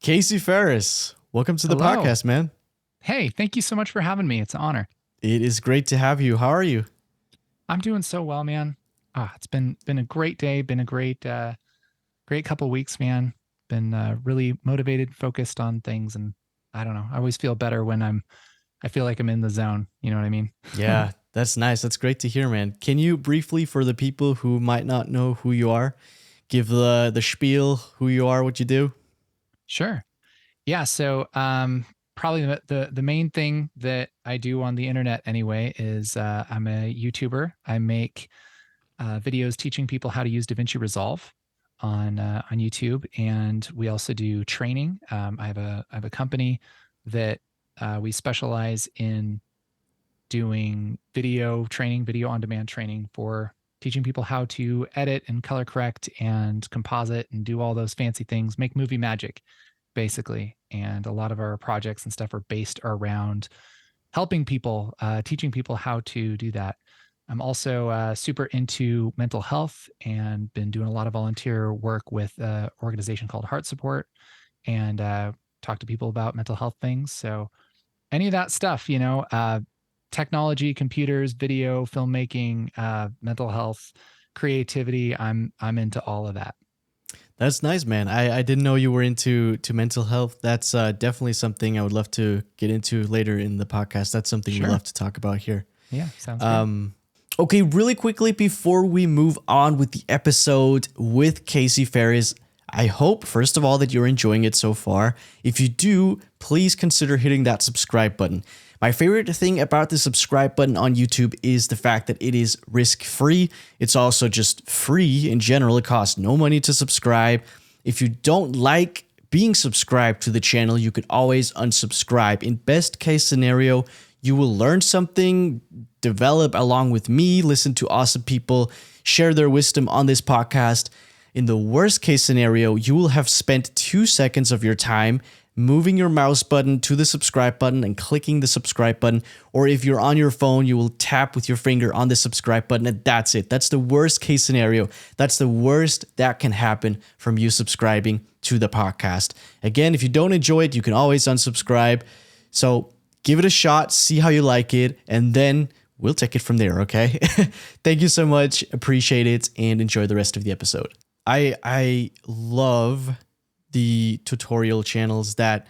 Casey Faris, welcome to the Hello. podcast, man. Hey, thank you so much for having me. It's an honor. It is great to have you. How are you? I'm doing so well, man. It's been a great day, been a great couple weeks, man. Been really motivated, focused on things, and I don't know. I always feel better when I feel like I'm in the zone. You know what I mean? Yeah, that's nice. That's great to hear, man. Can you briefly, for the people who might not know who you are, give the spiel, who you are, what you do? Sure. Yeah. So, probably the main thing that I do on the internet anyway is I'm a YouTuber. I make videos teaching people how to use Davinci Resolve on YouTube, and we also do training. I have a company that we specialize in doing video training, video on demand training for teaching people how to edit and color correct and composite and do all those fancy things, make movie magic, basically. And a lot of our projects and stuff are based around helping people, teaching people how to do that. I'm also super into mental health and been doing a lot of volunteer work with an organization called Heart Support and talk to people about mental health things. So any of that stuff, technology, computers, video, filmmaking, mental health, creativity. I'm into all of that. That's nice, man. I didn't know you were into mental health. That's definitely something I would love to get into later in the podcast. That's something we Sure. love to talk about here. Yeah, sounds great. Okay, really quickly before we move on with the episode with Casey Faris, I hope, first of all, that you're enjoying it so far. If you do, please consider hitting that subscribe button. My favorite thing about the subscribe button on YouTube is the fact that it is risk-free. It's also just free in general. It costs no money to subscribe. If you don't like being subscribed to the channel, you could always unsubscribe. In best case scenario, you will learn something, develop along with me, listen to awesome people, share their wisdom on this podcast. In the worst case scenario, you will have spent 2 seconds of your time moving your mouse button to the subscribe button and clicking the subscribe button. Or if you're on your phone, you will tap with your finger on the subscribe button, and that's it. That's the worst case scenario. That's the worst that can happen from you subscribing to the podcast. Again, if you don't enjoy it, you can always unsubscribe. So give it a shot, see how you like it, and then we'll take it from there, okay? Thank you so much. Appreciate it, and enjoy the rest of the episode. I love the tutorial channels that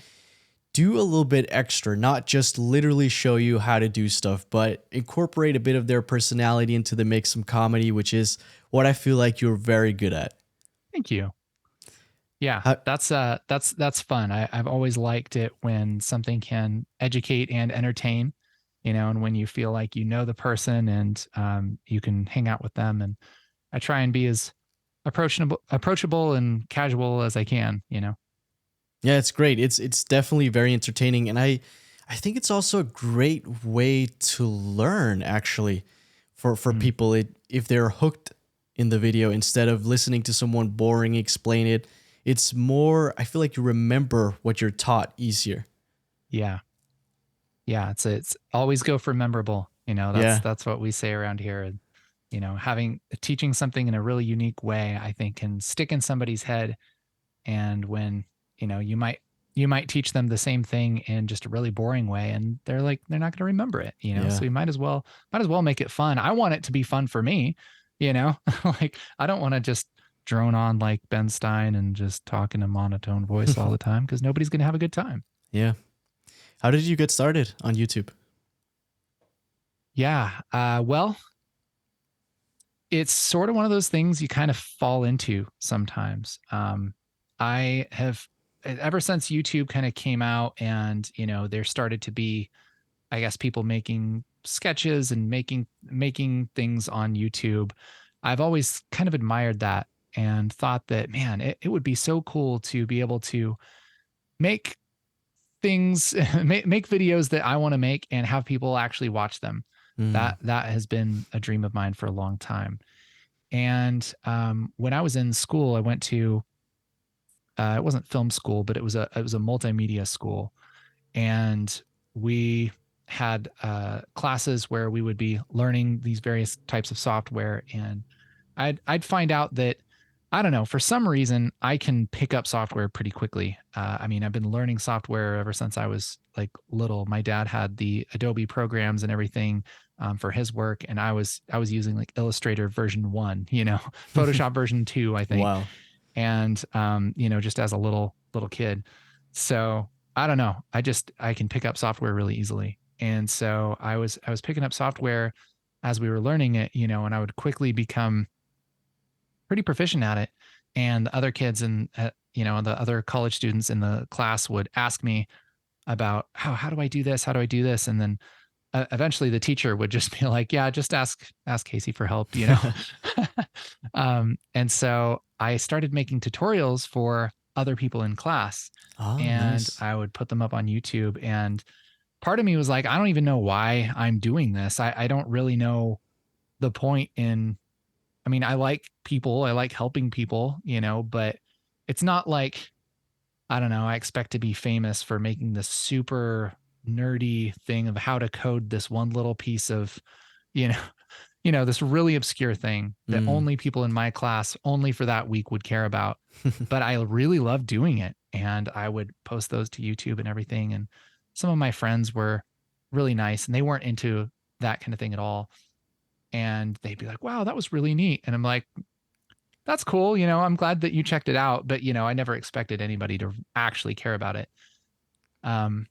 do a little bit extra, not just literally show you how to do stuff, but incorporate a bit of their personality into the mix, some comedy, which is what I feel like you're very good at. Thank you. Yeah, How, that's fun. I've always liked it when something can educate and entertain, and when you feel like you know the person and you can hang out with them. And I try and be as approachable and casual as I can. yeah, it's great. It's definitely very entertaining, and I think it's also a great way to learn actually for Mm. people if they're hooked in the video instead of listening to someone boring explain it. It's more, I feel like you remember what you're taught easier. Yeah, yeah. It's always go for memorable. That's Yeah. that's what we say around here. And having teaching something in a really unique way, I think, can stick in somebody's head. And when you might teach them the same thing in just a really boring way, and they're not going to remember it. Yeah. So you might as well make it fun. I want it to be fun for me, you know. Like, I don't want to just drone on like Ben Stein and just talk in a monotone voice all the time, because nobody's going to have a good time. Yeah. How did you get started on YouTube? Yeah. Well, it's sort of one of those things you kind of fall into sometimes. I have, ever since YouTube kind of came out, and there started to be, I guess, people making sketches and making things on YouTube. I've always kind of admired that and thought that, man, it would be so cool to be able to make things, make videos that I want to make and have people actually watch them. Mm. That has been a dream of mine for a long time. And when I was in school, I went to it wasn't film school, but it was a multimedia school, and we had classes where we would be learning these various types of software. And I'd find out that I don't know. For some reason, I can pick up software pretty quickly. I mean, I've been learning software ever since I was like little. My dad had the Adobe programs and everything for his work, and I was using like Illustrator version 1, Photoshop version 2, I think, Wow. and just as a little kid. So I don't know. I can pick up software really easily, and so I was picking up software as we were learning it, and I would quickly become pretty proficient at it. And the other kids and the other college students in the class would ask me about how do I do this? How do I do this? And then eventually the teacher would just be like, yeah, just ask Casey for help. And so I started making tutorials for other people in class, Oh, and nice. I would put them up on YouTube. And part of me was like, I don't even know why I'm doing this. I don't really know the point in. I mean, I like people, I like helping people, but it's not like, I don't know, I expect to be famous for making this super nerdy thing of how to code this one little piece of, you know, this really obscure thing that Mm. only people in my class only for that week would care about. But I really love doing it. And I would post those to YouTube and everything. And some of my friends were really nice and they weren't into that kind of thing at all. And they'd be like, wow, that was really neat. And I'm like, that's cool. I'm glad that you checked it out, but I never expected anybody to actually care about it. Um,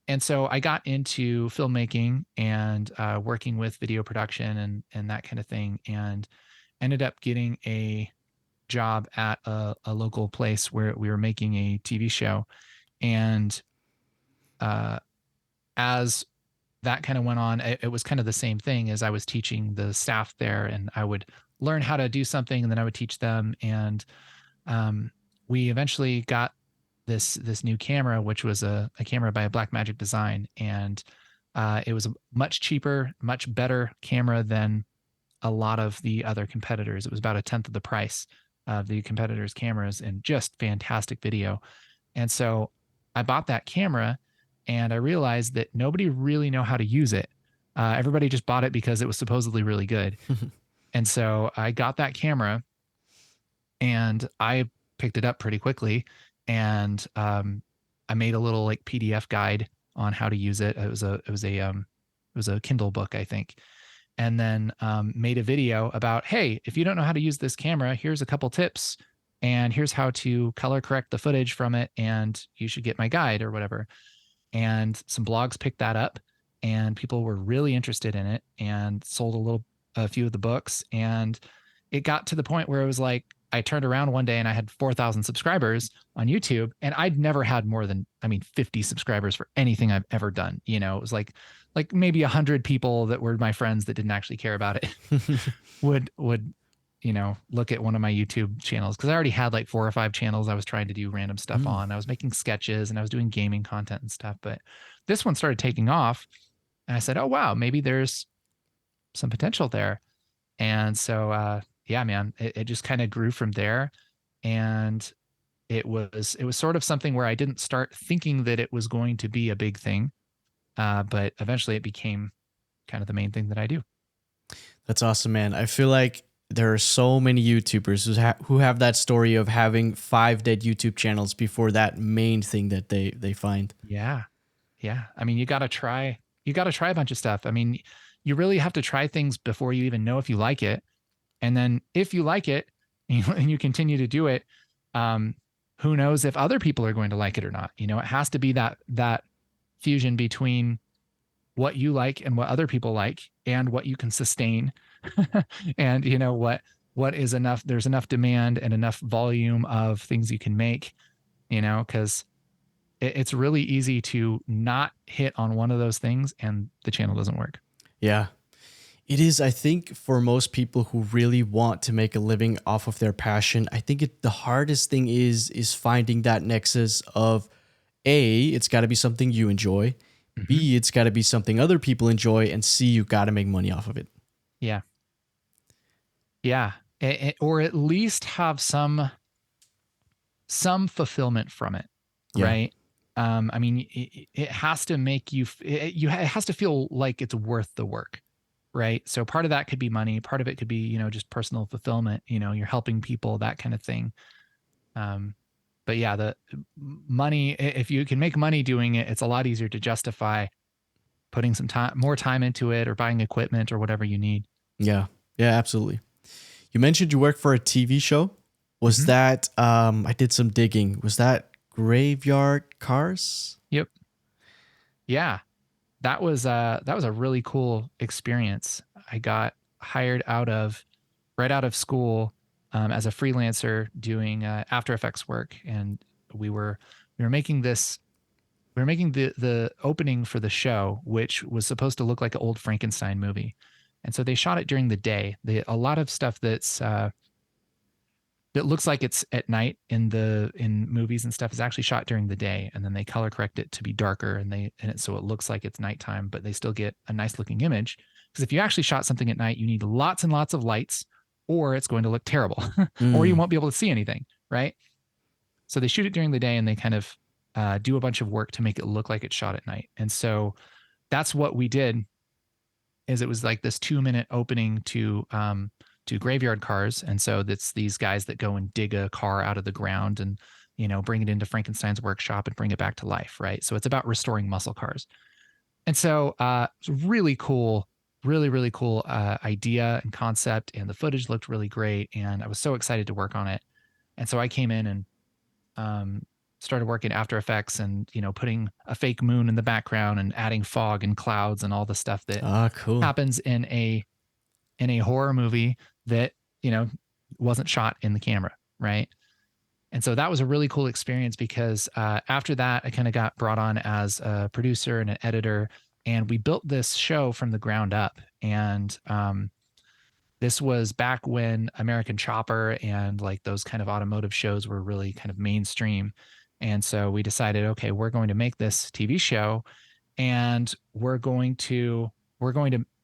and so I got into filmmaking and working with video production and that kind of thing, and ended up getting a job at a local place where we were making a TV show. And uh, as that kind of went on, it was kind of the same thing as I was teaching the staff there, and I would learn how to do something, and then I would teach them. And um, we eventually got this new camera, which was a camera by Blackmagic Design, and it was a much cheaper, much better camera than a lot of the other competitors. It was about a tenth of the price of the competitors' cameras, and just fantastic video. And so I bought that camera, and I realized that nobody really know how to use it. Everybody just bought it because it was supposedly really good. And so I got that camera and I picked it up pretty quickly, and I made a little like PDF guide on how to use it. It was a Kindle book, I think, and then made a video about, hey, if you don't know how to use this camera, here's a couple tips, and here's how to color correct the footage from it, and you should get my guide or whatever. And some blogs picked that up, and people were really interested in it, and sold a few of the books. And it got to the point where it was like, I turned around one day and I had 4,000 subscribers on YouTube, and I'd never had more than, 50 subscribers for anything I've ever done. It was like maybe 100 people that were my friends that didn't actually care about it would look at one of my YouTube channels, because I already had like 4 or 5 channels I was trying to do random stuff Mm. on. I was making sketches and I was doing gaming content and stuff, but this one started taking off, and I said, "Oh wow, maybe there's some potential there." And so yeah, man, it just kind of grew from there. And it was sort of something where I didn't start thinking that it was going to be a big thing, but eventually it became kind of the main thing that I do. That's awesome, man. I feel like there are so many YouTubers who have that story of having 5 dead YouTube channels before that main thing that they find. Yeah. Yeah. I mean, you got to try a bunch of stuff. I mean, you really have to try things before you even know if you like it. And then if you like it and you continue to do it, um, who knows if other people are going to like it or not? It has to be that fusion between what you like and what other people like, and what you can sustain. And what is enough, there's enough demand and enough volume of things you can make, because it's really easy to not hit on one of those things and the channel doesn't work. Yeah. It is, I think, for most people who really want to make a living off of their passion, I think the hardest thing is finding that nexus of A, it's got to be something you enjoy, Hmm. B, it's got to be something other people enjoy, and C, you got to make money off of it. Yeah. Yeah. Or at least have some fulfillment from it, Yeah. right? I mean, it has to make you, it has to feel like it's worth the work, right? So part of that could be money, part of it could be, just personal fulfillment, you're helping people, that kind of thing. But yeah, the money, if you can make money doing it, it's a lot easier to justify putting more time into it, or buying equipment or whatever you need. Yeah. Yeah, absolutely. You mentioned you work for a TV show. Was Mhm. that I did some digging. Was that Graveyard Carz? Yep. Yeah. That was a really cool experience. I got hired right out of school, as a freelancer doing After Effects work, and we were we were making this we were making the opening for the show, which was supposed to look like an old Frankenstein movie, and so they shot it during the day. A lot of stuff that looks like it's at night in movies and stuff is actually shot during the day, and then they color correct it to be darker, so it looks like it's nighttime, but they still get a nice looking image. Because if you actually shot something at night, you need lots and lots of lights, or it's going to look terrible, or you Mm. won't be able to see anything, right? So they shoot it during the day, and they kind of do a bunch of work to make it look like it's shot at night. And so that's what we did. Is it was like this 2-minute opening to graveyard cars. And so that's these guys that go and dig a car out of the ground and, bring it into Frankenstein's workshop and bring it back to life. Right. So it's about restoring muscle cars. And so it's really cool, really, really cool idea and concept. And the footage looked really great. And I was so excited to work on it. And so I came in and um, started working After Effects and, putting a fake moon in the background and adding fog and clouds and all the stuff that Ah, cool. happens in a horror movie that, you know, wasn't shot in the camera, right? And so that was a really cool experience because after that, I kind of got brought on as a producer and an editor, and we built this show from the ground up. And this was back when American Chopper and like those kind of automotive shows were really kind of mainstream. And so we decided, okay, we're going to make this TV show, and we're going to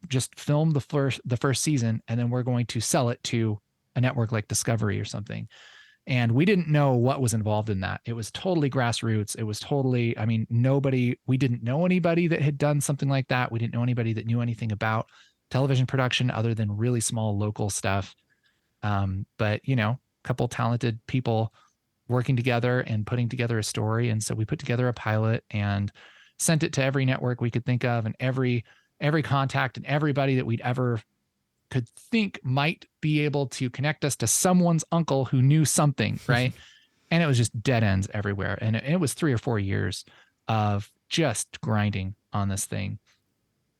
just film the first season, and then we're going to sell it to a network like Discovery or something. And we didn't know what was involved in that. It was totally grassroots. It was totally, I mean, we didn't know anybody that had done something like that. We didn't know anybody that knew anything about television production other than really small local stuff. But, a couple talented people working together and putting together a story. And so we put together a pilot and sent it to every network we could think of, and every contact and everybody that we'd ever could think might be able to connect us to someone's uncle who knew something, right? And it was just dead ends everywhere. And it was 3 or 4 years of just grinding on this thing.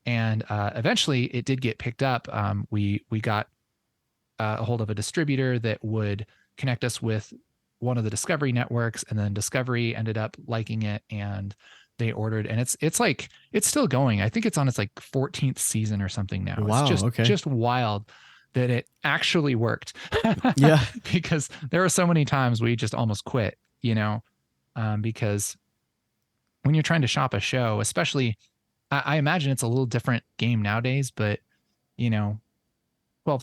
And eventually it did get picked up. We got a hold of a distributor that would connect us with one of the Discovery networks, and then Discovery ended up liking it, and they ordered, and it's still going. I think it's on its like 14th season or something now. It's Wow. Okay. just wild that it actually worked. Yeah. Because there are so many times we just almost quit, because when you're trying to shop a show, especially, I imagine it's a little different game nowadays, but 12,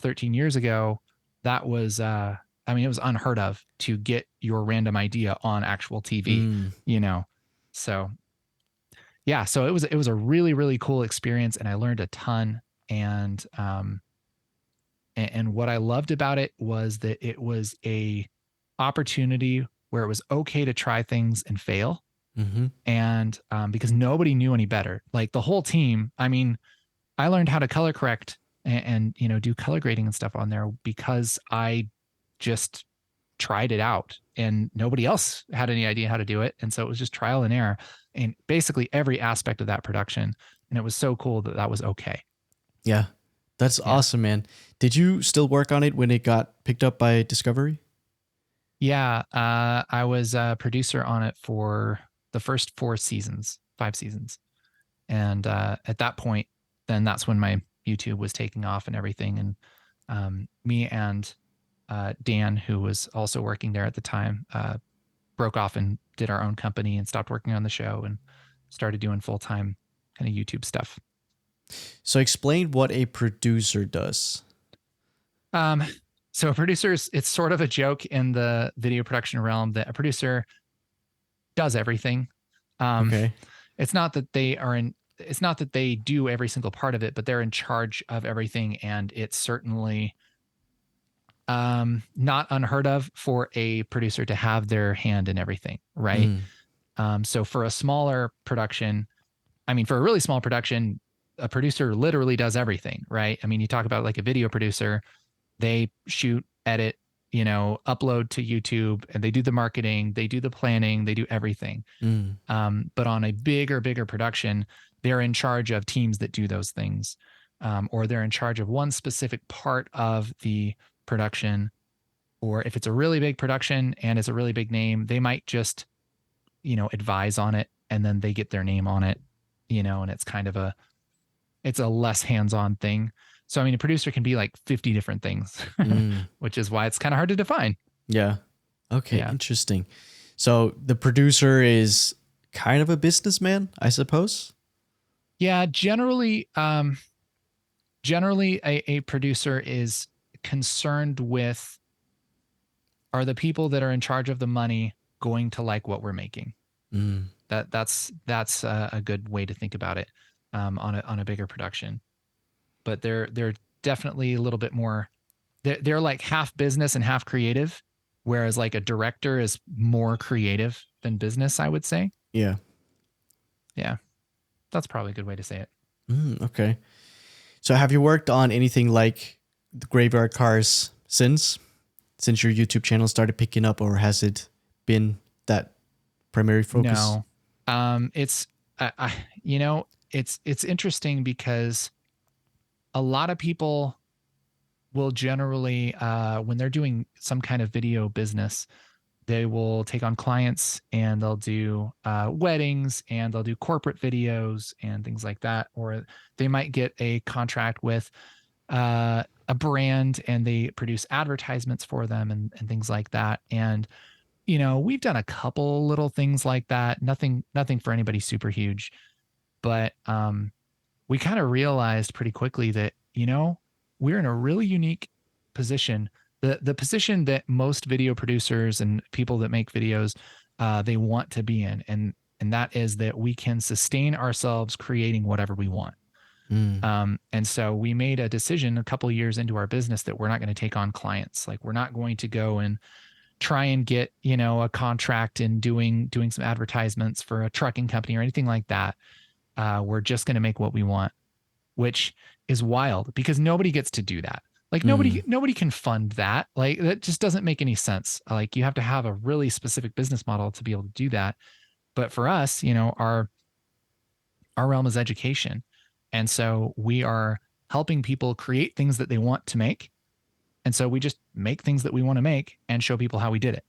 13 years ago, that was it was unheard of to get your random idea on actual TV, So yeah, so it was a really, really cool experience, and I learned a ton. And what I loved about it was that it was a opportunity where it was okay to try things and fail. Mm-hmm. And because nobody knew any better, like the whole team. I mean, I learned how to color correct and do color grading and stuff on there because I just tried it out, and nobody else had any idea how to do it. And so it was just trial and error in basically every aspect of that production. And it was so cool that was okay. Yeah. That's Yeah. awesome, man. Did you still work on it when it got picked up by Discovery? Yeah. I was a producer on it for the first 5 seasons. And at that point, then that's when my YouTube was taking off and everything. And me and Dan, who was also working there at the time, broke off and did our own company and stopped working on the show and started doing full-time kind of YouTube stuff. So explain what a producer does. So a producer, it's sort of a joke in the video production realm that a producer does everything. Okay. It's not that they are it's not that they do every single part of it, but they're in charge of everything. And it's certainly not unheard of for a producer to have their hand in everything, right? Mm, So for a smaller production, I mean, for a really small production, a producer literally does everything, right? I mean, you talk about like a video producer, they shoot, edit, upload to YouTube, and they do the marketing, they do the planning, they do everything. mm, But on a bigger production, they're in charge of teams that do those things, or they're in charge of one specific part of the production. Or if it's a really big production and it's a really big name, they might just, advise on it, and then they get their name on it, and it's kind of it's a less hands-on thing. So, I mean, a producer can be like 50 different things, mm. which is why it's kind of hard to define. Yeah. Okay, Yeah. interesting. So the producer is kind of a businessman, I suppose? Yeah. Generally a producer is concerned with, are the people that are in charge of the money going to like what we're making? Mm, That's a good way to think about it, on a bigger production. But they're definitely a little bit more. They're like half business and half creative, whereas like a director is more creative than business, I would say. yeah. Yeah, that's probably a good way to say it. Okay. So have you worked on anything like the Graveyard Cars since your YouTube channel started picking up, or has it been that primary focus? No, it's it's interesting because a lot of people will generally, when they're doing some kind of video business, they will take on clients and they'll do weddings, and they'll do corporate videos and things like that. Or they might get a contract with a brand and they produce advertisements for them, and things like that. And, we've done a couple little things like that. Nothing for anybody super huge. But we kind of realized pretty quickly that, we're in a really unique position. The position that most video producers and people that make videos, they want to be in. And that is that we can sustain ourselves creating whatever we want. Mm, And so we made a decision a couple of years into our business that we're not going to take on clients. Like, we're not going to go and try and get, a contract in doing some advertisements for a trucking company or anything like that. We're just going to make what we want, which is wild because nobody gets to do that. Like, mm, nobody can fund that. Like, that just doesn't make any sense. Like, you have to have a really specific business model to be able to do that. But for us, our realm is education. And so we are helping people create things that they want to make. And so we just make things that we want to make and show people how we did it.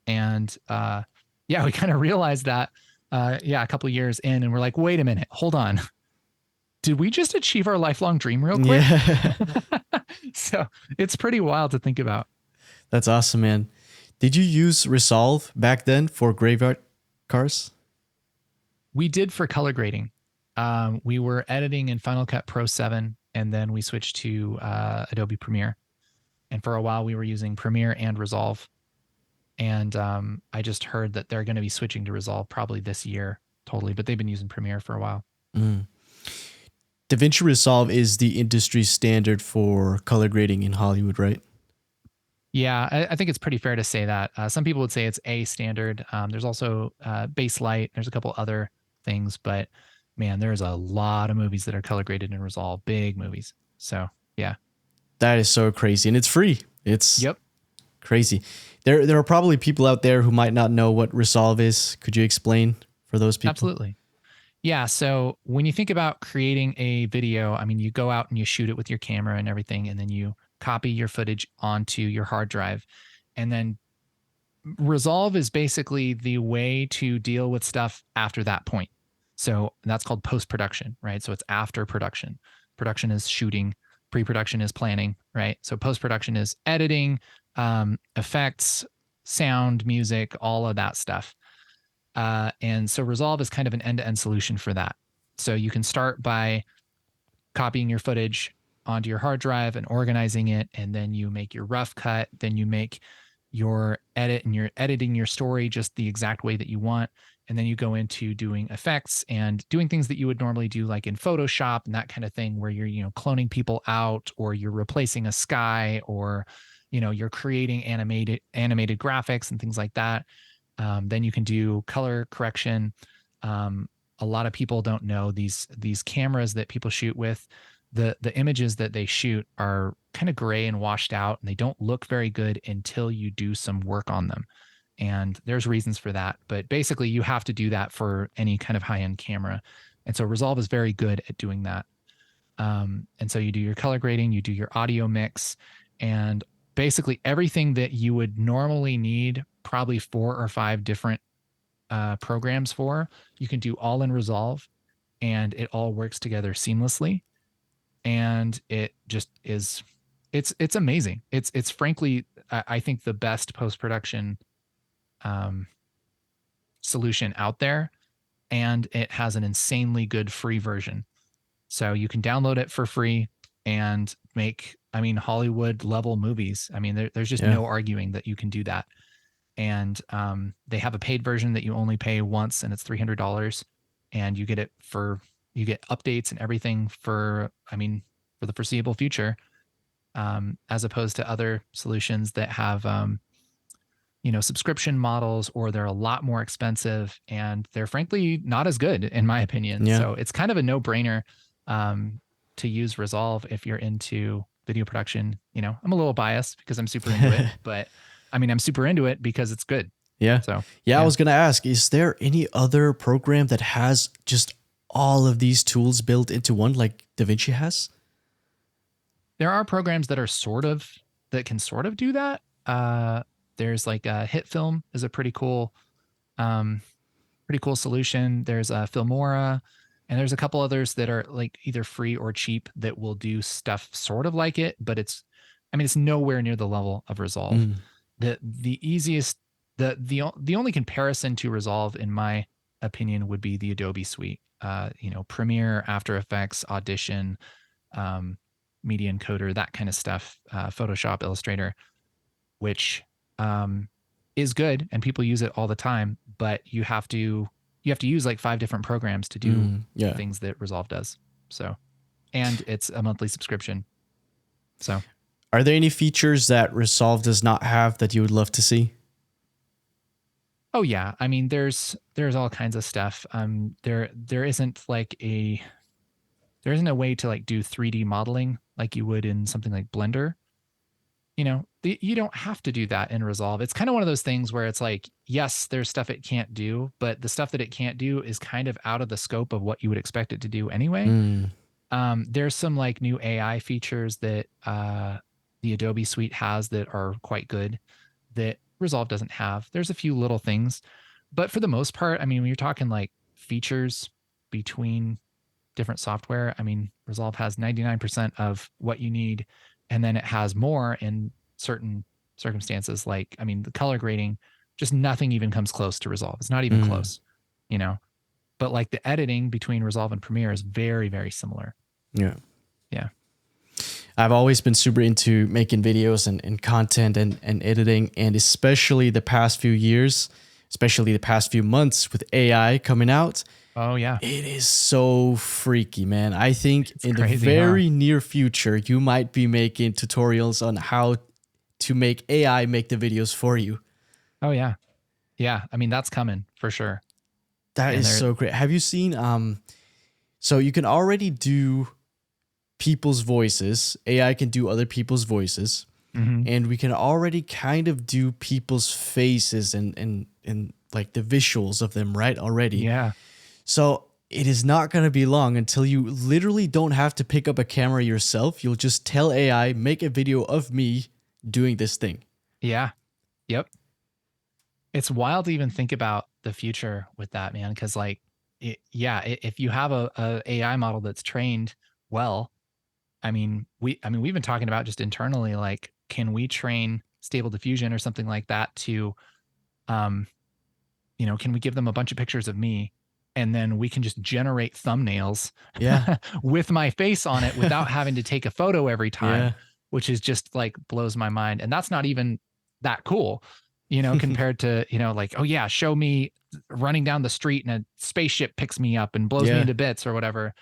And yeah, we kind of realized that, a couple of years in, and we're like, wait a minute, hold on. Did we just achieve our lifelong dream real quick? yeah. So it's pretty wild to think about. That's awesome, man. Did you use Resolve back then for Graveyard Cars? We did for color grading. We were editing in Final Cut Pro 7, and then we switched to Adobe Premiere. And for a while, we were using Premiere and Resolve. And I just heard that they're going to be switching to Resolve probably this year, totally. But they've been using Premiere for a while. Mm. Davinci Resolve is the industry standard for color grading in Hollywood, right? Yeah, I think it's pretty fair to say that. Some people would say it's a standard. There's also Base Light. There's a couple other things, but man, there's a lot of movies that are color graded in Resolve, big movies. So yeah. That is so crazy, and it's free. It's Yep. crazy. There are probably people out there who might not know what Resolve is. Could you explain for those people? Absolutely. Yeah. So when you think about creating a video, I mean, you go out and you shoot it with your camera and everything, and then you copy your footage onto your hard drive. And then Resolve is basically the way to deal with stuff after that point. So that's called post-production, right? So it's after production. Production is shooting, pre-production is planning, right? So post-production is editing, effects, sound, music, all of that stuff. And so Resolve is kind of an end-to-end solution for that. So you can start by copying your footage onto your hard drive and organizing it, and then you make your rough cut, then you make your edit, and you're editing your story just the exact way that you want. And then you go into doing effects and doing things that you would normally do like in Photoshop and that kind of thing, where you're, cloning people out, or you're replacing a sky, or, you're creating animated graphics and things like that. Then you can do color correction. A lot of people don't know these cameras that people shoot with. The images that they shoot are kind of gray and washed out, and they don't look very good until you do some work on them. And there's reasons for that, but basically you have to do that for any kind of high-end camera. And so Resolve is very good at doing that. And so you do your color grading, you do your audio mix, and basically everything that you would normally need probably 4 or 5 different programs for, you can do all in Resolve, and it all works together seamlessly. And it just is, it's amazing. It's frankly, I think the best post-production solution out there, and it has an insanely good free version. So you can download it for free and make, Hollywood level movies. There's just no arguing that you can do that. And they have a paid version that you only pay once, and it's $300, and you get updates and everything for the foreseeable future, as opposed to other solutions that have subscription models, or they're a lot more expensive, and they're frankly not as good in my opinion. Yeah. So it's kind of a no-brainer to use Resolve if you're into video production. I'm a little biased because I'm super into it, but I'm super into it because it's good. Yeah. So yeah, I was going to ask, is there any other program that has just all of these tools built into one like Davinci has? There are programs that can sort of do that. There's like Hit Film is a pretty cool solution. There's Filmora, and there's a couple others that are like either free or cheap that will do stuff sort of like it, but it's nowhere near the level of Resolve. The easiest, the only comparison to Resolve, in my opinion, would be the Adobe suite. Premiere, After Effects, Audition, Media Encoder, that kind of stuff, Photoshop, Illustrator, which is good and people use it all the time, but you have to use like 5 different programs to do things that Resolve does. So, and it's a monthly subscription. So, are there any features that Resolve does not have that you would love to see? Oh yeah, there's all kinds of stuff. There isn't a way to like do 3D modeling like you would in something like Blender. You don't have to do that in Resolve. It's kind of one of those things where it's like, yes, there's stuff it can't do, but the stuff that it can't do is kind of out of the scope of what you would expect it to do anyway. There's some like new AI features that the Adobe suite has that are quite good that Resolve doesn't have. There's a few little things, but for the most part, when you're talking like features between different software, Resolve has 99% of what you need. And then it has more in certain circumstances, like, the color grading, just nothing even comes close to Resolve. It's not even close, but like the editing between Resolve and Premiere is very, very similar. Yeah. Yeah. I've always been super into making videos and content and editing, and especially the past few years, especially the past few months with AI coming out. Oh yeah. It is so freaky, man. I think it's in crazy, the very near future, you might be making tutorials on how to make AI make the videos for you. Oh yeah. Yeah. That's coming for sure. That is so great. Have you seen, so you can already do people's voices. AI can do other people's voices. And we can already kind of do people's faces and like the visuals of them, right? Already. Yeah. So it is not going to be long until you literally don't have to pick up a camera yourself. You'll just tell AI, make a video of me doing this thing. Yeah. Yep. It's wild to even think about the future with that, man. Cause like, if you have a AI model that's trained well, we've been talking about just internally, like, can we train Stable Diffusion or something like that to, can we give them a bunch of pictures of me, and then we can just generate thumbnails with my face on it without having to take a photo every time, which is just like blows my mind. And that's not even that cool. compared to, like, oh yeah, show me running down the street and a spaceship picks me up and blows me Yeah. into bits or whatever.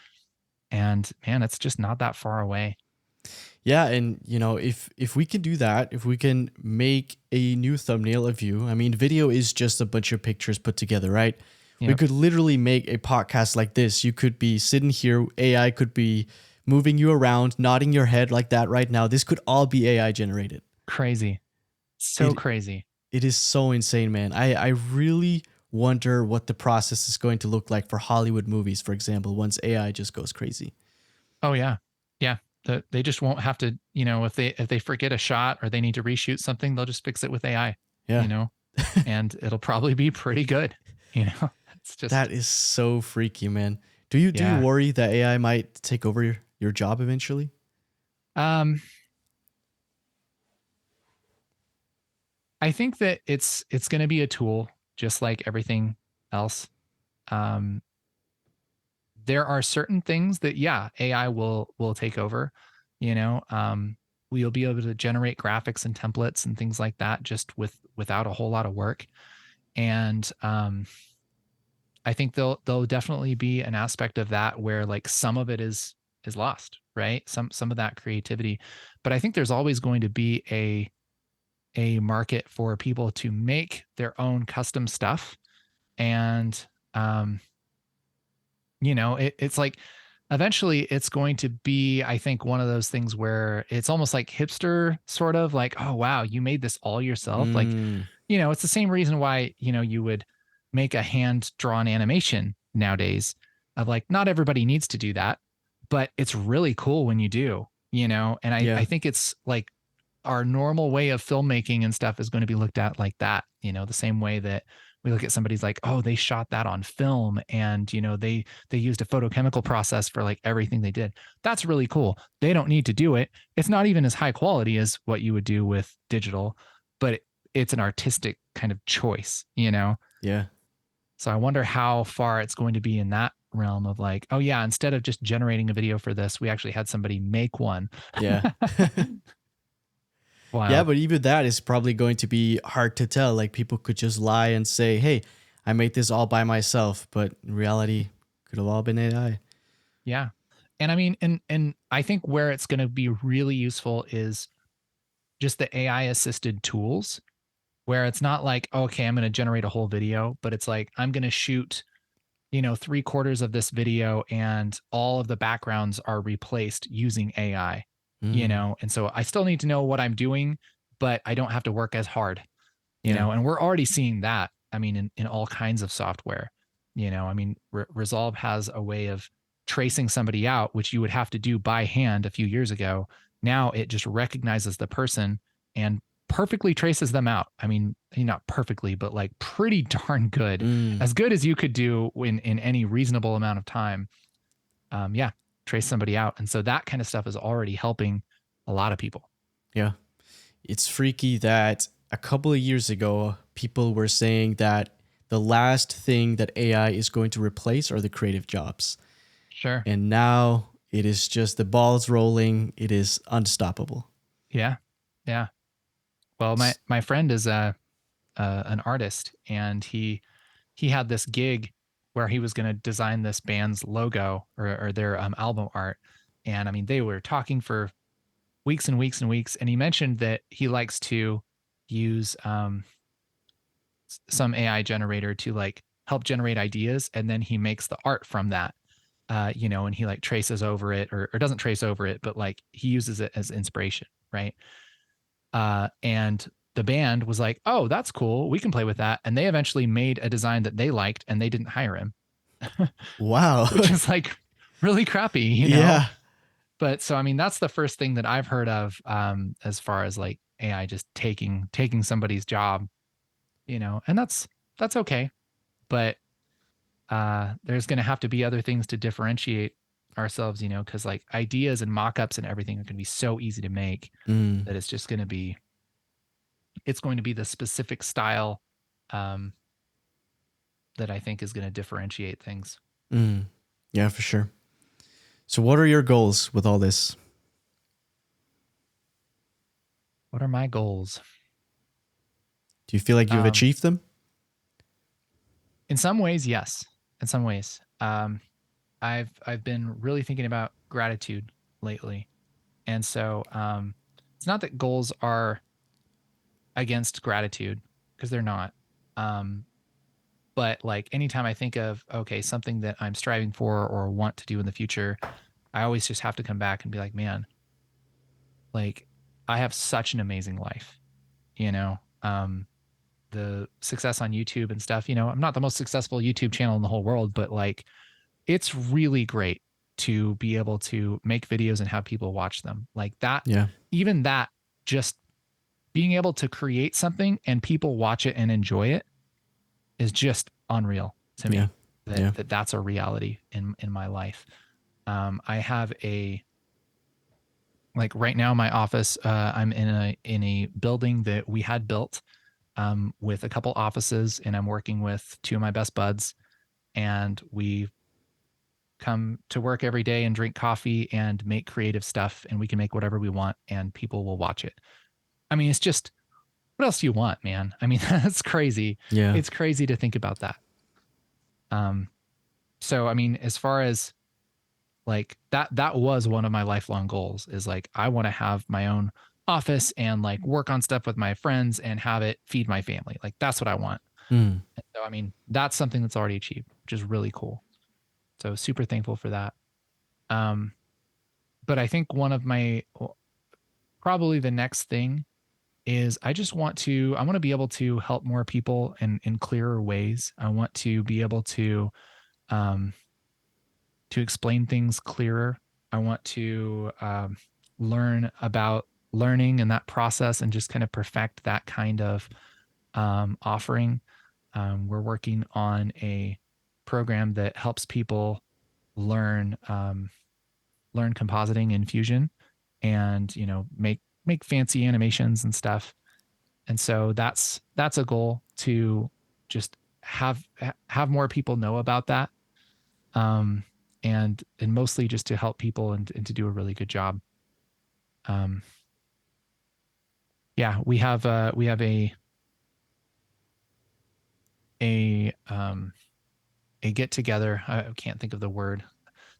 And man, it's just not that far away. Yeah, and if we can do that, if we can make a new thumbnail of you, I mean, video is just a bunch of pictures put together, right? We Yep. could literally make a podcast like this. You could be sitting here, AI could be moving you around, nodding your head like that right now. This could all be AI generated. Crazy. So It crazy. it is so insane, man. I really wonder what the process is going to look like for Hollywood movies, for example, once AI just goes crazy. Oh yeah. Yeah. They just won't have to, if they forget a shot or they need to reshoot something, they'll just fix it with AI, Yeah. and it'll probably be pretty good. It's just, That is so freaky, man. Do you yeah. worry that AI might take over your job eventually? Um, I think that it's going to be a tool just like everything else. Um, there are certain things that, yeah, AI will take over. You know, we'll be able to generate graphics and templates and things like that just without a whole lot of work. And I think there'll definitely be an aspect of that where like some of it is lost, right? Some of that creativity, but I think there's always going to be a market for people to make their own custom stuff. And it's like eventually it's going to be, I think, one of those things where it's almost like hipster sort of like, oh wow, you made this all yourself. Like, Mm, it's the same reason why, you would make a hand drawn animation nowadays of like, not everybody needs to do that, but it's really cool when you do, and I yeah. think it's like our normal way of filmmaking and stuff is going to be looked at like that, the same way that we look at somebody's like, oh, they shot that on film and they used a photochemical process for like everything they did. That's really cool. They don't need to do it. It's not even as high quality as what you would do with digital, but it's an artistic kind of choice. Yeah. So I wonder how far it's going to be in that realm of like, oh yeah, instead of just generating a video for this, we actually had somebody make one. Yeah. Yeah, Wild. but even that is probably going to be hard to tell. Like people could just lie and say, "Hey, I made this all by myself," but in reality, could have all been AI. Yeah. And I mean, and I think where it's going to be really useful is just the AI assisted tools where it's not like, okay, I'm going to generate a whole video, but it's like, I'm going to shoot, 3/4 of this video and all of the backgrounds are replaced using AI. Mm, And so I still need to know what I'm doing, but I don't have to work as hard, yeah. and we're already seeing that. I mean, in all kinds of software, I mean, Resolve has a way of tracing somebody out, which you would have to do by hand a few years ago. Now it just recognizes the person and perfectly traces them out. I mean, not perfectly, but like pretty darn good, Mm, as good as you could do in any reasonable amount of time. Yeah, trace somebody out, and so that kind of stuff is already helping a lot of people. yeah. It's freaky that a couple of years ago, people were saying that the last thing that AI is going to replace are the creative jobs. Sure. And now it is just the balls rolling. It is unstoppable. Yeah. Yeah. Well, my friend is an artist, and he had this gig where he was going to design this band's logo or their album art. And I mean, they were talking for weeks and weeks and weeks. And he mentioned that he likes to use some AI generator to like help generate ideas, and then he makes the art from that. And he like traces over it or doesn't trace over it, but like he uses it as inspiration, right? And the band was like, "Oh, that's cool. We can play with that." And they eventually made a design that they liked, and they didn't hire him, Wow. which is like really crappy. Yeah. But so I mean, that's the first thing that I've heard of as far as like AI just taking somebody's job. And that's okay. But there's going to have to be other things to differentiate ourselves, because like ideas and mock-ups and everything are going to be so easy to make Mm, that it's going to be the specific style um, that I think is going to differentiate things. mm. Yeah, for sure. So, what are your goals with all this? What are my goals? Do you feel like you've Um, achieved them? in some ways, yes. In some ways, I've been really thinking about gratitude lately, and so it's not that goals are against gratitude, because they're not. Um, but like anytime I think of, okay, something that I'm striving for or want to do in the future, I always just have to come back and be like, man, like I have such an amazing life, you know. The success on YouTube and stuff, I'm not the most successful YouTube channel in the whole world, but like it's really great to be able to make videos and have people watch them. Like that, Yeah. even that, just being able to create something and people watch it and enjoy it is just unreal to Yeah. me. That, Yeah. that's a reality in my life. I have a like right now my office. I'm in a building that we had built with a couple offices, and I'm working with two of my best buds, and we come to work every day and drink coffee and make creative stuff, and we can make whatever we want, and people will watch it. I mean, it's just what else do you want, man? I mean, that's crazy. Yeah. It's crazy to think about that. Um, so I mean, as far as like that was one of my lifelong goals is like I want to have my own office and like work on stuff with my friends and have it feed my family. Like that's what I want. Mm. So I mean, that's something that's already achieved, which is really cool. So super thankful for that. Um, but I think one of my probably the next thing is I want to be able to help more people in clearer ways. I want to be able um to explain things clearer. I want to learn about learning and that process and just kind of perfect that kind of offering. We're working on a program that helps people learn learn compositing in Fusion, and make fancy animations and stuff. And so that's a goal to just have more people know about that, um, and mostly just to help people and to do a really good job. Um, yeah, we have a um, a get together. I can't think of the word.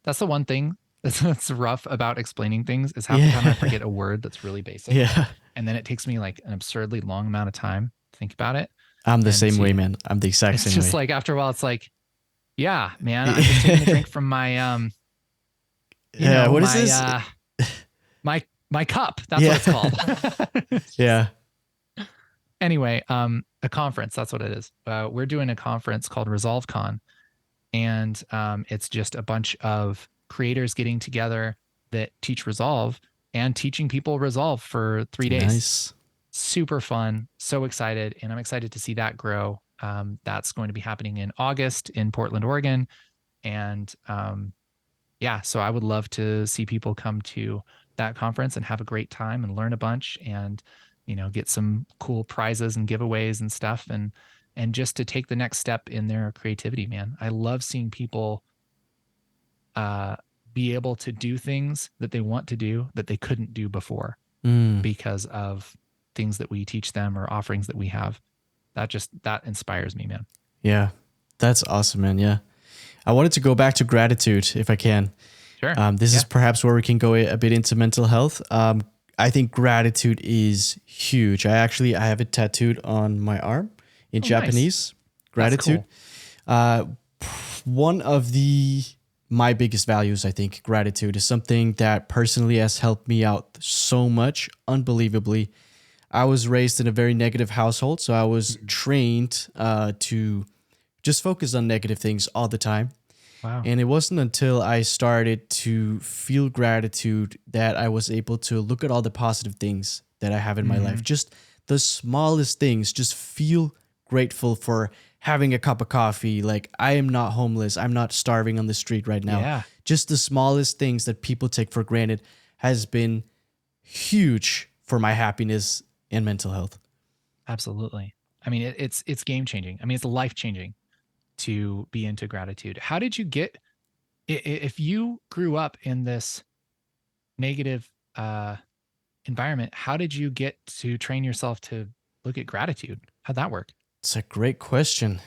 That's the one thing that's rough about explaining things is half the time I Yeah. forget a word that's really basic, Yeah. and then it takes me like an absurdly long amount of time to think about it. I'm the And same way, to man. I'm the exact it's same just way. like after a while, it's like, yeah, man, I'm just taking a drink from my What is my this? my cup. That's what Yeah. it's called. Yeah. Anyway, a conference. That's what it is. We're doing a conference called ResolveCon, and it's just a bunch of creators getting together that teach Resolve and teaching people Resolve for 3 days. Nice. Super fun. So excited, and I'm excited to see that grow. That's going to be happening in August in Portland, Oregon, and yeah, so I would love to see people come to that conference and have a great time and learn a bunch and get some cool prizes and giveaways and stuff, and just to take the next step in their creativity, man. I love seeing people uh be able to do things that they want to do that they couldn't do before Mm. because of things that we teach them or offerings that we have. That inspires me, man. Yeah. That's awesome, man. Yeah. I wanted to go back to gratitude if I can. Sure. This is Yeah. perhaps where we can go a bit into mental health. I think gratitude is huge. I have it tattooed on my arm in Oh, nice. Japanese. That's Gratitude. cool. Uh, one of my biggest values, I think, gratitude is something that personally has helped me out so much, unbelievably. I was raised in a very negative household, so I was Mhm. trained to just focus on negative things all the time. Wow. And it wasn't until I started to feel gratitude that I was able to look at all the positive things that I have in my life. Hmm. Just the smallest things, just feel grateful for having a cup of coffee. Like, I am not homeless. I'm not starving on the street right now. Yeah. Just the smallest things that people take for granted has been huge for my happiness and mental health. Absolutely. I mean, it's game changing. I mean, it's life changing to be into gratitude. How did you get if you grew up in this negative environment? How did you get to train yourself to look at gratitude? How'd that work? It's a great question.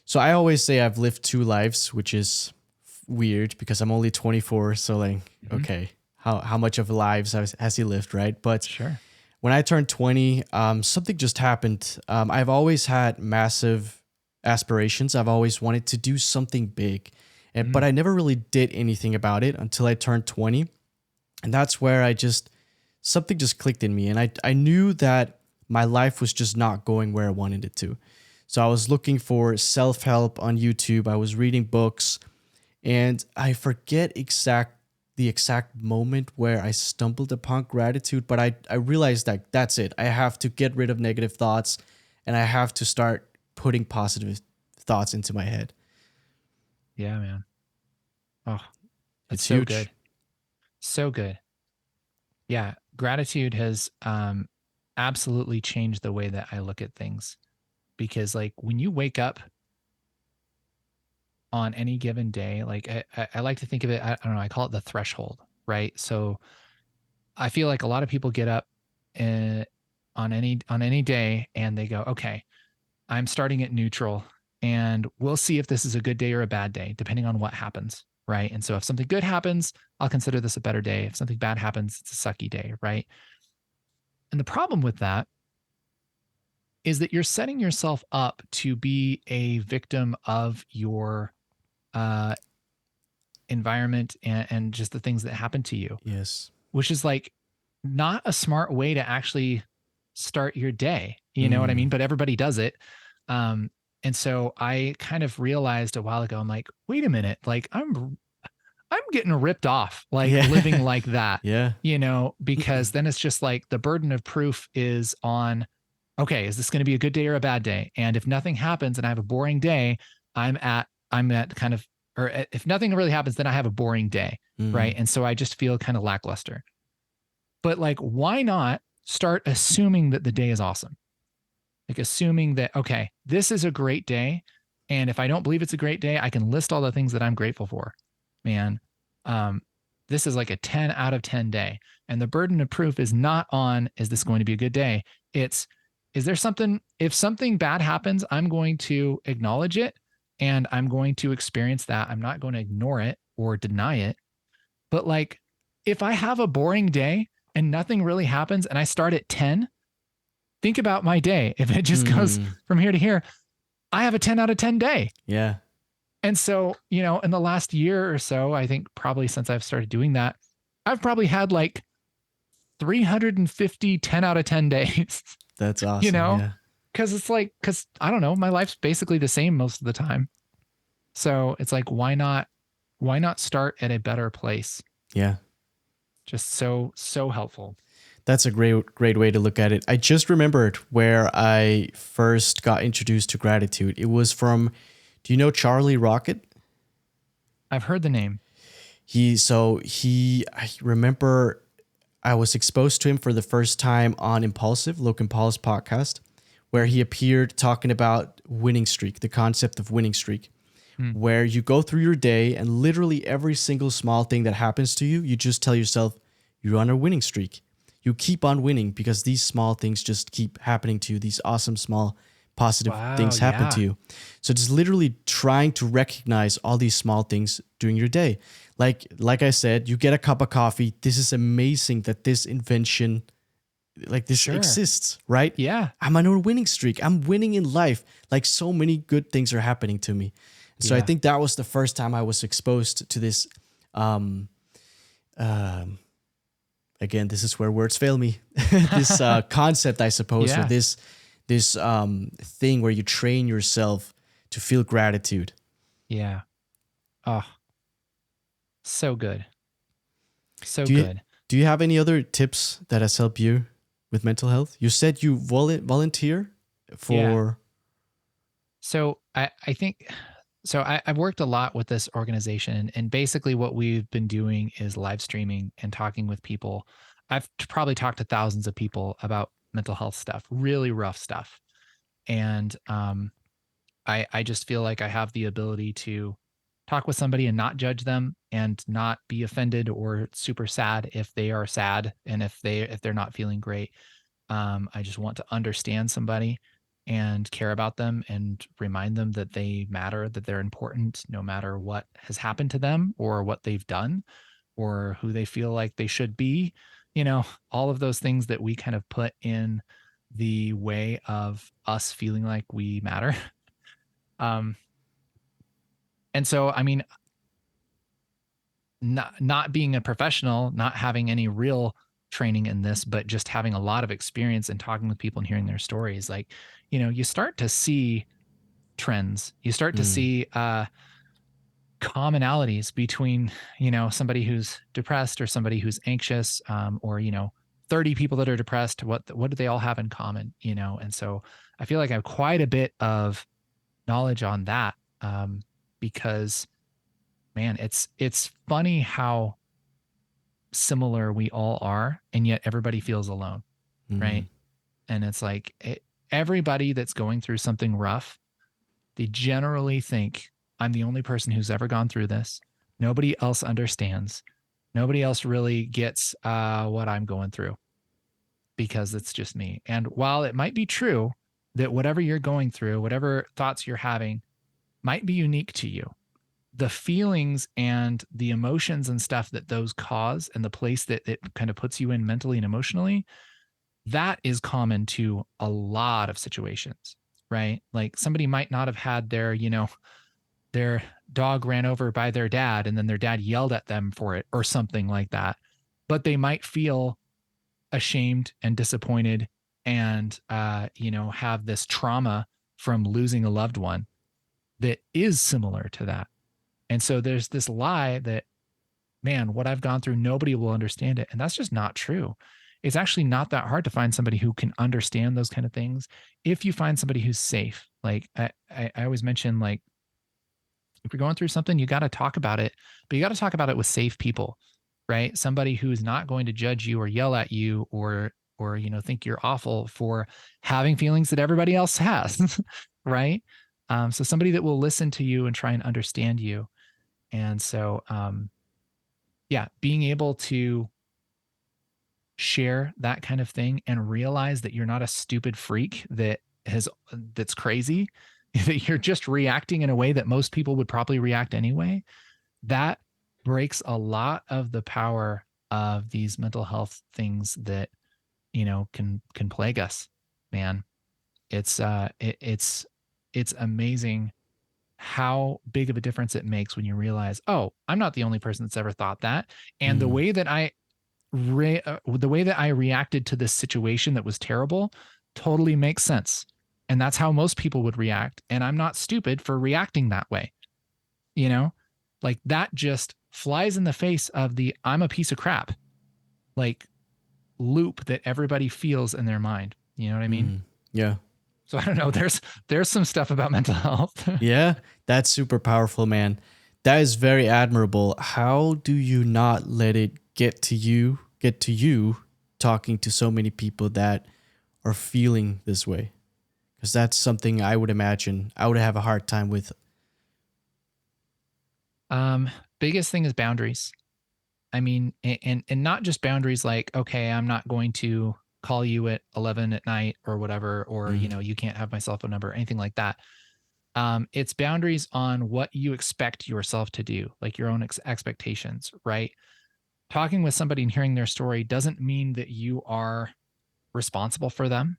So I always say I've lived two lives, which is weird because I'm only 24. So like, Mhm. okay, how much of lives has he lived, right? But Sure. when I turned 20, something just happened. I've always had massive aspirations. I've always wanted to do something big, but Mm. I never really did anything about it until I turned 20. And that's where something just clicked in me. And I knew that my life was just not going where I wanted it to. So I was looking for self-help on YouTube. I was reading books, and I forget the exact moment where I stumbled upon gratitude, but I realized that that's it. I have to get rid of negative thoughts, and I have to start putting positive thoughts into my head. Yeah, man. Oh, that's It's so huge. good. So good. Yeah. Gratitude has absolutely changed the way that I look at things because, like, when you wake up on any given day, like, I like to think of it, I don't know, I call it the threshold, right? So I feel like a lot of people get up uh, on any day and they go, okay, I'm starting at neutral and we'll see if this is a good day or a bad day, depending on what happens. Right. And so if something good happens, I'll consider this a better day. If something bad happens, it's a sucky day. Right. And the problem with that is that you're setting yourself up to be a victim of your uh, environment and just the things that happen to you, Yes. which is like not a smart way to actually start your day. You know what I mean? Mm. But everybody does it. Um, and so I kind of realized a while ago, I'm like, wait a minute, like I'm getting ripped off, like living Yeah. like that, Yeah. because then it's just like the burden of proof is on, okay, is this going to be a good day or a bad day? And if nothing happens and I have a boring day, I'm at kind of, or if nothing really happens, then I have a boring day. Right. Mm. And so I just feel kind of lackluster. But like, why not start assuming that the day is awesome? Like assuming that, okay, this is a great day. And if I don't believe it's a great day, I can list all the things that I'm grateful for. Man, um, this is like a 10 out of 10 day. And the burden of proof is not on, is this going to be a good day? It's, is there something, if something bad happens, I'm going to acknowledge it and I'm going to experience that. I'm not going to ignore it or deny it. But like, if I have a boring day and nothing really happens and I start at 10, think about my day. If it just goes Mm. from here to here, I have a 10 out of 10 day. Yeah. And so, in the last year or so, I think probably since I've started doing that, I've probably had like 350 10 out of 10 days, That's you awesome. know, Yeah. because I don't know, my life's basically the same most of the time. So it's like, why not start at a better place? Yeah. Just so helpful. That's a great way to look at it. I just remembered where I first got introduced to gratitude. It was from, do you know Charlie Rocket? I've heard the name. I remember I was exposed to him for the first time on Impulsive, Logan Paul's podcast, where he appeared talking about winning streak, the concept of winning streak, Hmm. where you go through your day and literally every single small thing that happens to you, you just tell yourself you're on a winning streak. You keep on winning because these small things just keep happening to you. These awesome small positive Wow. things happen to Yeah. you. So just literally trying to recognize all these small things during your day. Like I said, you get a cup of coffee. This is amazing that this invention like this Sure. exists, right? Yeah. I'm on a winning streak. I'm winning in life. Like so many good things are happening to me. So I Yeah. think that was the first time I was exposed to this. Um, um, Again, this is where words fail me. This concept, I suppose, or Yeah. this thing where you train yourself to feel gratitude. Yeah. Oh, so good. So Do you good. do you have any other tips that has helped you with mental health? You said you volunteer Yeah. for. So I think so I've worked a lot with this organization and basically what we've been doing is live streaming and talking with people. I've probably talked to thousands of people about mental health stuff, really rough stuff. And I just feel like I have the ability to talk with somebody and not judge them and not be offended or super sad if they are sad and if they're not feeling great. I just want to understand somebody and care about them and remind them that they matter, that they're important, no matter what has happened to them or what they've done or who they feel like they should be. All of those things that we kind of put in the way of us feeling like we matter. Um, and so, I mean, not being a professional, not having any real training in this, but just having a lot of experience and talking with people and hearing their stories, like, you start to see trends. You start to Mm. see commonalities between, somebody who's depressed or somebody who's anxious, or 30 people that are depressed. What do they all have in common? And so I feel like I have quite a bit of knowledge on that, because man, it's funny how similar we all are, and yet everybody feels alone, right? Mm. And it's like everybody that's going through something rough, they generally think, I'm the only person who's ever gone through this. Nobody else understands. Nobody else really gets what I'm going through because it's just me. And while it might be true that whatever you're going through, whatever thoughts you're having might be unique to you, the feelings and the emotions and stuff that those cause and the place that it kind of puts you in mentally and emotionally, that is common to a lot of situations, right? Like somebody might not have had their dog ran over by their dad and then their dad yelled at them for it or something like that. But they might feel ashamed and disappointed and, have this trauma from losing a loved one that is similar to that. And so there's this lie that, man, what I've gone through, nobody will understand it. And that's just not true. It's actually not that hard to find somebody who can understand those kind of things if you find somebody who's safe. Like I always mention, like, if you're going through something, you got to talk about it, but you got to talk about it with safe people, right? Somebody who is not going to judge you or yell at you or think you're awful for having feelings that everybody else has, right? So somebody that will listen to you and try and understand you. And so, yeah, being able to share that kind of thing and realize that you're not a stupid freak that's crazy, that you're just reacting in a way that most people would probably react anyway, that breaks a lot of the power of these mental health things that, can plague us, man. It's amazing how big of a difference it makes when you realize, oh, I'm not the only person that's ever thought that. And the Mm. way that the way that I reacted to this situation that was terrible totally makes sense. And that's how most people would react. And I'm not stupid for reacting that way. You know, like that just flies in the face of the I'm a piece of crap, like loop that everybody feels in their mind. You know what I mean? Mm. Yeah. So I don't know. There's some stuff about mental health. Yeah. That's super powerful, man. That is very admirable. How do you not let it get to you talking to so many people that are feeling this way? Because that's something I would imagine I would have a hard time with. Biggest thing is boundaries. I mean, and not just boundaries like, okay, I'm not going to call you at 11 at night or whatever, or, Mm. you can't have my cell phone number, anything like that. It's boundaries on what you expect yourself to do, like your own expectations, right? Talking with somebody and hearing their story doesn't mean that you are responsible for them.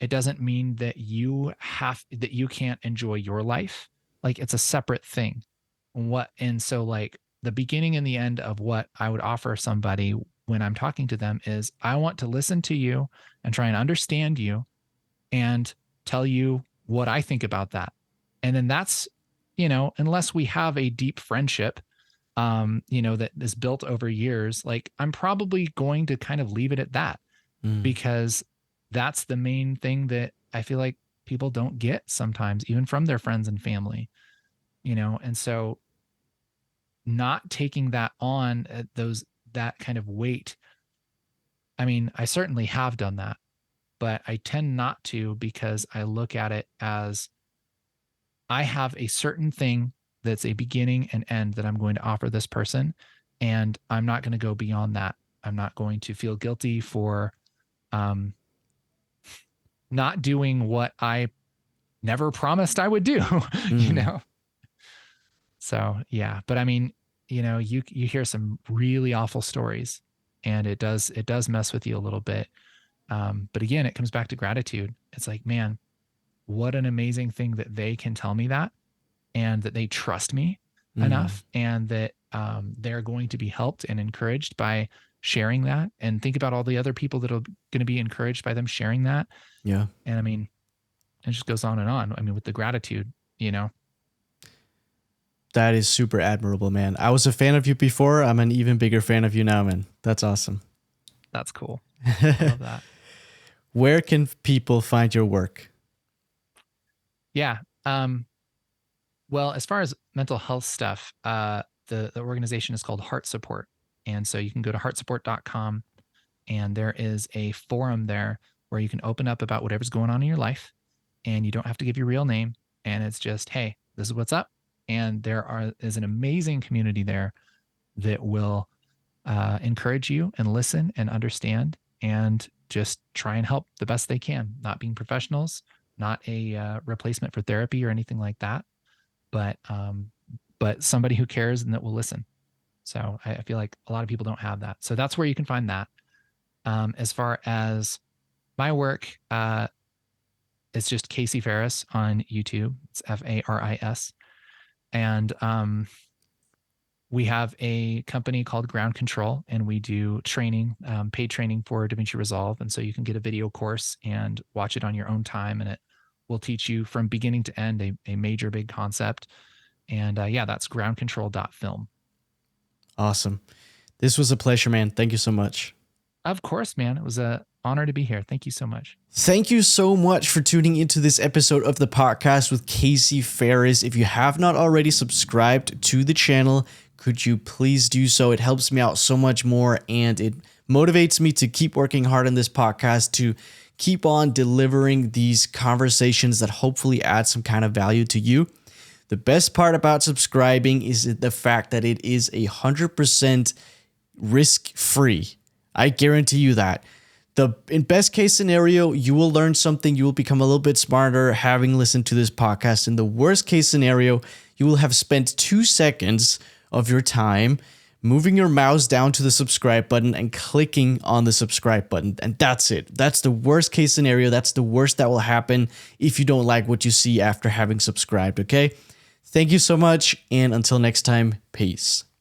It doesn't mean that you can't enjoy your life. Like it's a separate thing. And so like the beginning and the end of what I would offer somebody when I'm talking to them is I want to listen to you and try and understand you and tell you what I think about that. And then that's, unless we have a deep friendship, that is built over years, like I'm probably going to kind of leave it at that Mm. because that's the main thing that I feel like people don't get sometimes, even from their friends and family, and so not taking that on that kind of weight. I mean, I certainly have done that, but I tend not to because I look at it as I have a certain thing that's a beginning and end that I'm going to offer this person. And I'm not going to go beyond that. I'm not going to feel guilty for, um, not doing what I never promised I would do, you Mm. know? So yeah, but I mean, you hear some really awful stories, and it does mess with you a little bit. But again, it comes back to gratitude. It's like, man, what an amazing thing that they can tell me that, and that they trust me Mm. enough, and that they're going to be helped and encouraged by sharing that. And think about all the other people that are going to be encouraged by them sharing that. Yeah. And I mean, it just goes on and on. I mean, with the gratitude, That is super admirable, man. I was a fan of you before. I'm an even bigger fan of you now, man. That's awesome. that's cool. I love that. Where can people find your work? Yeah. Well, as far as mental health stuff, the organization is called Heart Support. And so you can go to heartsupport.com, and there is a forum there where you can open up about whatever's going on in your life, and you don't have to give your real name. And it's just, hey, this is what's up. And is an amazing community there that will encourage you and listen and understand, and just try and help the best they can. Not being professionals, not a replacement for therapy or anything like that, but somebody who cares and that will listen. So I feel like a lot of people don't have that. So that's where you can find that. As far as my work, it's just Casey Faris on YouTube. It's Faris. And we have a company called Ground Control, and we do training, paid training for Davinci Resolve. And so you can get a video course and watch it on your own time, and it will teach you from beginning to end a major big concept. And yeah, that's groundcontrol.film. Awesome. This was a pleasure, man. Thank you so much. Of course, man. It was an honor to be here. Thank you so much. Thank you so much for tuning into this episode of the podcast with Casey Faris. If you have not already subscribed to the channel, could you please do so? It helps me out so much more, and it motivates me to keep working hard on this podcast, to keep on delivering these conversations that hopefully add some kind of value to you. The best part about subscribing is the fact that it is 100% risk-free. I guarantee you that. In best case scenario, you will learn something. You will become a little bit smarter having listened to this podcast. In the worst case scenario, you will have spent 2 seconds of your time moving your mouse down to the subscribe button and clicking on the subscribe button. And that's it. That's the worst case scenario. That's the worst that will happen if you don't like what you see after having subscribed, okay? Thank you so much, and until next time, peace.